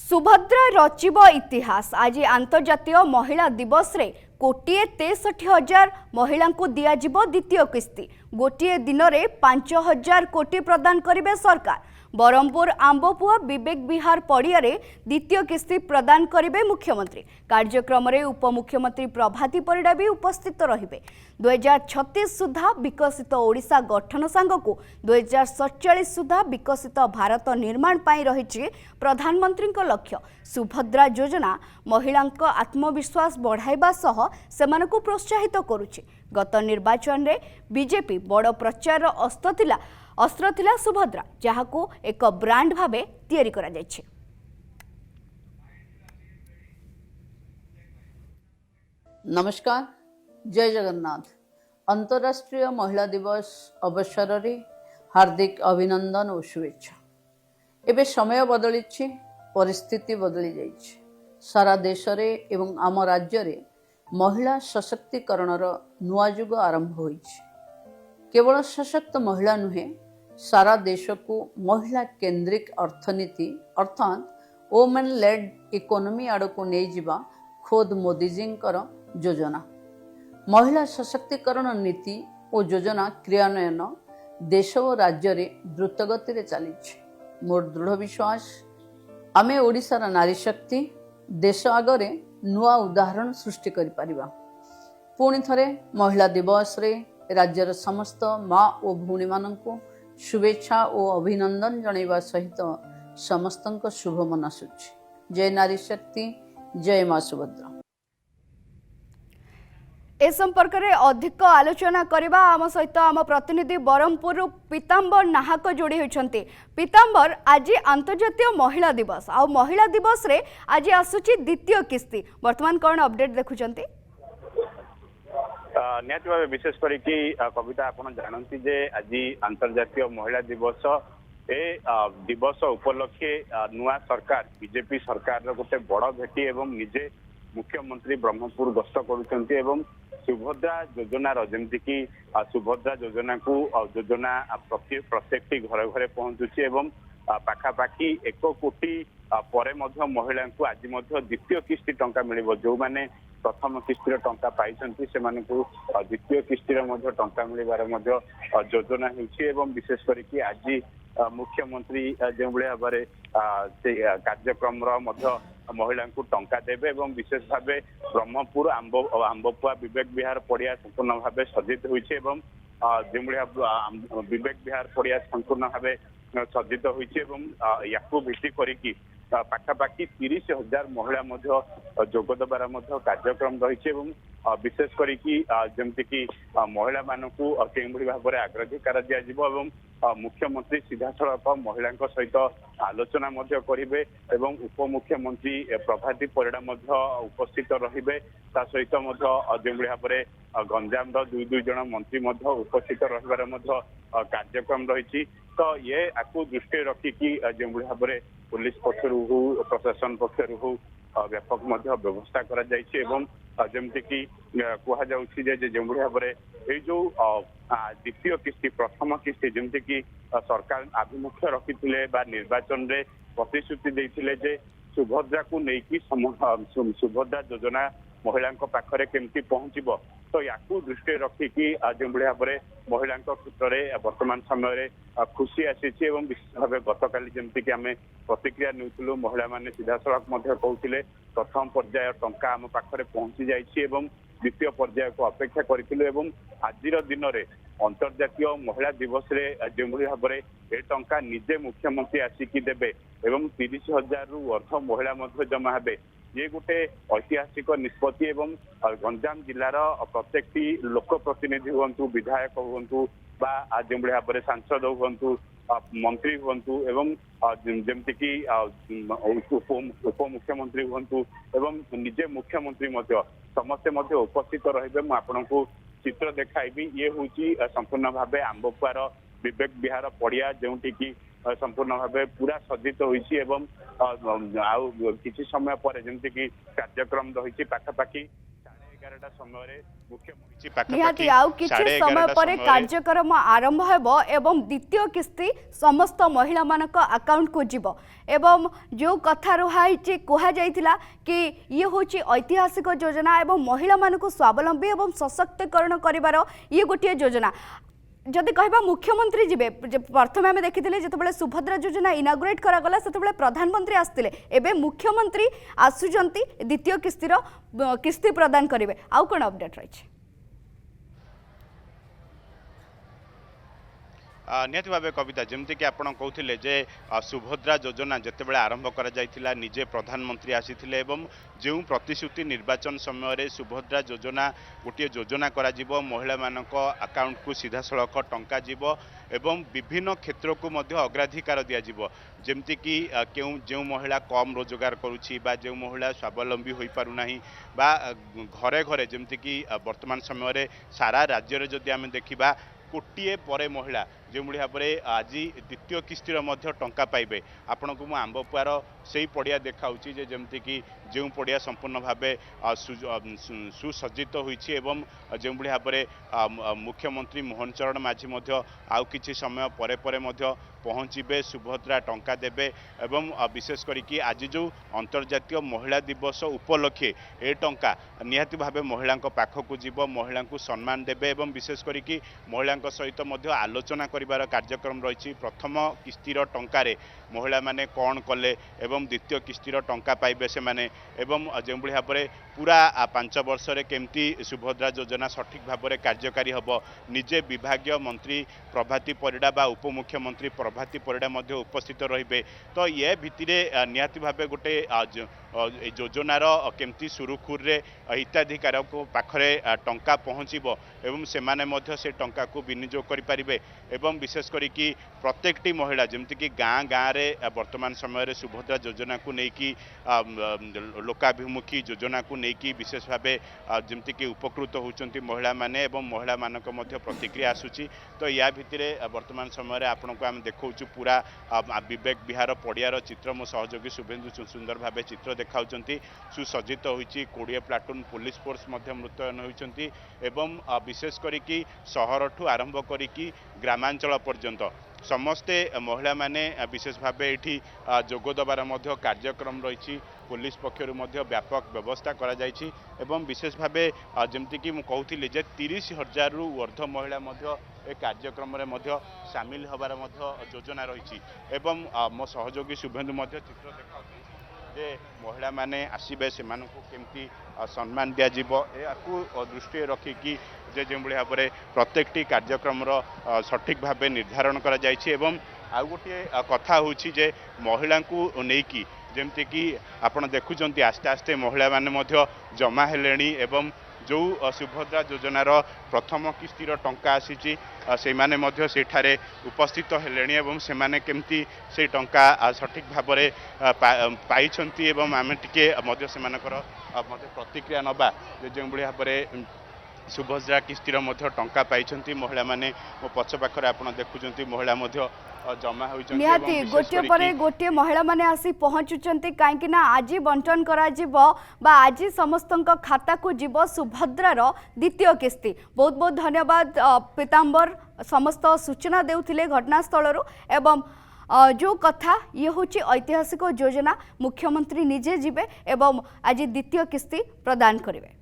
सुभद्रा रचिब इतिहास। आज अंतर्जातीय महिला दिवस रे कोटिए 63,000 महिला को दियाजिबो द्वितीय किस्ती। गोटे दिन में 5,000 कोटी प्रदान करिवे सरकार। बरहमपुर आंबपुआ विवेक विहार पड़िया द्वितीय किस्ती प्रदान करिवे मुख्यमंत्री। कार्यक्रम में उपमुख्यमंत्री प्रभाती परिडा भी उपस्थित रहिबे। 2036 सुधा विकसित ओडिशा गठन सांगकु 2047 सुधा विकसित भारत निर्माण पाई रहिछि प्रधानमंत्री लक्ष्य। सुभद्रा योजना महिला आत्मविश्वास बढ़ाइबा सह सेमानकु प्रोत्साहित करुछि। गत निर्वाचन रे बीजेपी बड़ प्रचार अस्त्र थिला सुभद्रा, जहाकू एक ब्रांड भावे तैयारी करा जायछि। नमस्कार, जय जगन्नाथ। अंतर्राष्ट्रीय महिला दिवस अवसर रे हार्दिक अभिनंदन और शुभेच्छा। एबे समय बदली, परिस्थिति बदली जाइछि। सारा देश रे एवं आम राज्य रे महिला सशक्तिकरणर नुआ युग आरंभ होइछि। केवल सशक्त महिला नुहे, सारा देश को महिला केंद्रिक अर्थनीति अर्थात वोमेन लेड इकोनॉमी आड़ को नहीं जिबा खोद मोदीजींकर योजना। महिला सशक्तिकरण नीति और योजना क्रियान्वयन देश और राज्य रे द्रुत गति रे चलीछि। मोर दृढ़ विश्वास आमे ओडिशार नारी शक्ति देश आगरे नुआ उदाहरण सृष्टि करि परिबा। पुणी थरे महिला दिवस रे राज्यर समस्त माँ और भूणी माननकु शुभेच्छा और अभिनंदन जणाइबा सहित समस्तंक शुभ मनासुछि। जय नारी शक्ति, जय माँ सुभद्रा। ए संपर्क में अधिक आलोचना करबा आम सहित आम प्रतिनिधि बरहमपुर पीताम्बर नाहक जोड़ी होइछन्ते। पीताम्बर, आज अंतर्जातीय महिला दिवस आ महिला दिवस रे आज आसुची द्वितीय किस्ती, वर्तमान कौन अपडेट देखुछन्ते? निहत भाव विशेष करी कविता आपन जानती जे आज अंतर्जातीय महिला दिवस। ए दिवस उपलक्षे नुआ सरकार बीजेपी सरकार गोटे बड़ भेटी एवं निजे मुख्यमंत्री ब्रह्मपुर गस्त करुचंती एवं सुभद्रा योजना जमती कि सुभद्रा योजना को योजना प्रत्येक घर घरे पहुंचुची एवं पाखापाखि 1 कोटी परे महिला को आज द्वितीय किस्ती टंका मिलिबो। जो माने प्रथम किस्तिर टंका पाइछंती सेमानकु द्वितीय किस्तिर टंका मिलिबार योजना होछि एवं विशेष करी आज मुख्यमंत्री जो भाव कार्यक्रम महिला को टंका देवे एवं विशेष भाव ब्रह्मपुर आंबपुआ विवेक विहार पड़िया संपूर्ण भाव सज्जित होइछे एवं जो विवेक विहार पड़िया संपूर्ण भाव सज्जित होइछे एवं याकू भित्ति करिकी पाखापाखि 30,000 महिला जोगदेवार कार्यक्रम रही एवं विशेष करी जमती कि महिला मानू के भाव में अग्राधिकार दिज्व मुख्यमंत्री सीधासख महिला सहित आलोचना करेंगे एवं उपमुख्यमंत्री प्रभाती परिडा उपस्थित रहिबे। ता सहित जो भाव में गंजाम दुई जन मंत्री उपस्थित रहिबार कार्यक्रम रही। तो ये आपको दृष्टि रखिकी जो भाव में पुलिस पक्षर हो प्रशासन पक्षर हो व्यापक व्यवस्था करा जायछि एवं जमती कि कहा जाउछि जे जो भाव में ये जो द्वितीय किस्ती प्रथम किस्ती जमती कि सरकार आभिमुख्य रखिथिले बा निर्वाचन रे प्रतिश्रुति देइथिले जे सुभद्रा को लेकिन सुभद्रा योजना महिला पाखरे केमती पहुंचबो। तो याकू दृष्टि रखिकी जो भाव में महिला क्षेत्र में वर्तमान समय खुशी आसी विशेष भाव गतकाली जमती कि आम प्रतिक्रिया नौलु महिला माने सीधासख कहते प्रथम पर्याय टंका आम पाखरे पहुंची जाइए द्वितीय पर्याय को अपेक्षा करूँ। आज दिन में अंतर्जातीय महिला दिवस रे जो भाव में ये टंका निजे मुख्यमंत्री आसिकी देवे एवं 30,000 रु अर्ध महिला जमा हे। ये गोटे ऐतिहासिक निष्पत्ति एवं गंजाम जिलार प्रत्येक लोक प्रतिनिधि हूँ विधायक हूँ बा जो भाव में सांसद हूँ मंत्री हूँ एवं जमती कि उप मुख्यमंत्री हूँ एवं निजे मुख्यमंत्री समस्ते उपस्थित रहिबे। मु आपनको चित्र देखाइबी। ये हूँ संपूर्ण भाव आंबपुआर विवेक विहार पड़िया जोटी कि संपूर्ण भाव पूरा सज्जित होइछि एवं किसी समय पर जमती कि कार्यक्रम रही पाखापाखि 11टा समय मुख्यमंत्री निहाती आउ किछि समय पर कार्यक्रम आरंभ हेबो एवं द्वितीय किस्ती समस्त महिला मानक अकाउंट को जीवो एवं जो कथा रही कहा जाइथिला कि ये होची ऐतिहासिक योजना एवं महिला मानक स्वावलंबी एवं सशक्तिकरण करिवार ये गोटे योजना जदि कहबा मुख्यमंत्री जीवे प्रथम आम देखी जो सुभद्रा योजना इनागुरेट करागला से प्रधानमंत्री आसते एवं मुख्यमंत्री आसुचंती द्वितीय किस्तीर किस्ती प्रदान करेंगे आउ कौन अपडेट रही निहत भाव कविता जमती कि आपड़ कहते जे सुभद्रा योजना जितेबाला आरंभ कर निजे प्रधानमंत्री आसीथिले एवं जो प्रतिश्रुति निर्वाचन समय सुभद्रा योजना गोटे योजना करा महिला मानक अकाउंट को सीधा सड़क टंका जीव एवं विभिन्न क्षेत्र को मध्य अग्राधिकार दिज्व जमती कि जो महिला कम रोजगार करुच्ची बा जो महिला स्वावलंबी हो पारना बा घरे घरे जमती कि वर्तमान समय सारा राज्य जदि आम देखा कोटिए पर महिला जो भाव में आज द्वितीय किस्तीर टंका पाइबे आपण को आंबपुआर से पड़िया देखाऊँगी जमती कि जो पड़िया संपूर्ण भाव सुसज्जित होती जो भाव में मुख्यमंत्री मोहन चरण माझी आउ किछि समय परे परे पहुँचे सुभद्रा टंका देवे एवं विशेष करी आज जो अंतर्जातीय महिला दिवस उपलक्षे ए टंका निहाती भाव महिला पाखक जीव महिला को सम्मान देवे एवं विशेष करी महिला सहित आलोचना करिवार कार्यक्रम रही प्रथम किस्तीर टंकारे महिला माने कौन कले एवं द्वितीय किस्तीर टंका पाइबे से माने एवं जो भाव में पूरा 5 वर्ष रे केमती सुभद्रा योजना सठिक भाव में कार्यकारी हम निजे विभागीय मंत्री प्रभाती परिडा बा उपमुख्यमंत्री प्रभाती परिडा मध्य उपस्थित रहिबे तो ये भित्तिरे निहाती भाव गोटे योजनार केमती सुरुखुर रे हिताधिकार को पाखरे टंका पहुँचब एवं सेमाने मध्य से टंका को विनियोग करि परिबे एवं विशेष करी कि प्रत्येकटी महिला जमती कि गाँ गाँव में वर्तमान समय सुभद्रा योजना को लेकिन लोकाभिमुखी योजना को लेकिन विशेष भाव जमती कि उपकृत होती महिला माने एवं महिला मानक मध्य प्रतिक्रिया आसूची तो या भित्तिरे वर्तमान समय आपण को आम देखा पूरा विवेक विहार पड़ियार चित्र मो सहयोगी शुभेन्दु सुंदर भाव चित्र देखा सुसज्जित होती 20 प्लाटून पुलिस फोर्स मुतयन होती एवं विशेष करी सहर ठू आरंभ करी ग्रामांचल पर्यंत समस्ते महिला माने विशेष भाव ये जोग दबार कार्यक्रम रही पुलिस पक्षर व्यापक व्यवस्था करा जायछि एवं विशेष भाव जमती कि कहूली 30,000 रु ऊर्ध्व महिला ए कार्यक्रम सामिल होबार योजना रही एवं मो सहयोगी शुभेन्दु चित्र देखा जे महिला माने आसबे से केमती सम्मान दिज्व या दृष्टि रखिकी जे जो भाव में प्रत्येकटी कार्यक्रम सठिक भाव निर्धारण करा जायछि एवं आउ गोटे कथा होछि जे महिला को लेकिन जमती कि आपण देखुंत आस्ते आस्ते महिला माने जमा हेलेनी एवं जो सुभद्रा योजनार प्रथम किस्तीर टंका आसी से माने उपस्थित हेलेनी एवं से माने केमती से टंका सठिक भाव में पाइछंती एवं आमे टिके से प्रतिक्रिया नबा जो भाव में सुभद्रा किस्तीर टंका पाइछंती महिला माने मो पछ पाखरे आपण देखुचंती महिला जमा होइछंती निहाती गोटे परे गोटे महिला माने आसी पहुंचुचंती काहेकि ना आज बंटन करा जिवो बा आज समस्तक खाता को जीव सुभद्रार द्वितीय किस्ती बहुत बहुत धन्यवाद पीतांबर समस्त सूचना देउथिले घटनास्थल एवं जो कथा ये होची ऐतिहासिक योजना मुख्यमंत्री निजे जीवे एवं आज द्वितीय किस्ती प्रदान करेंगे।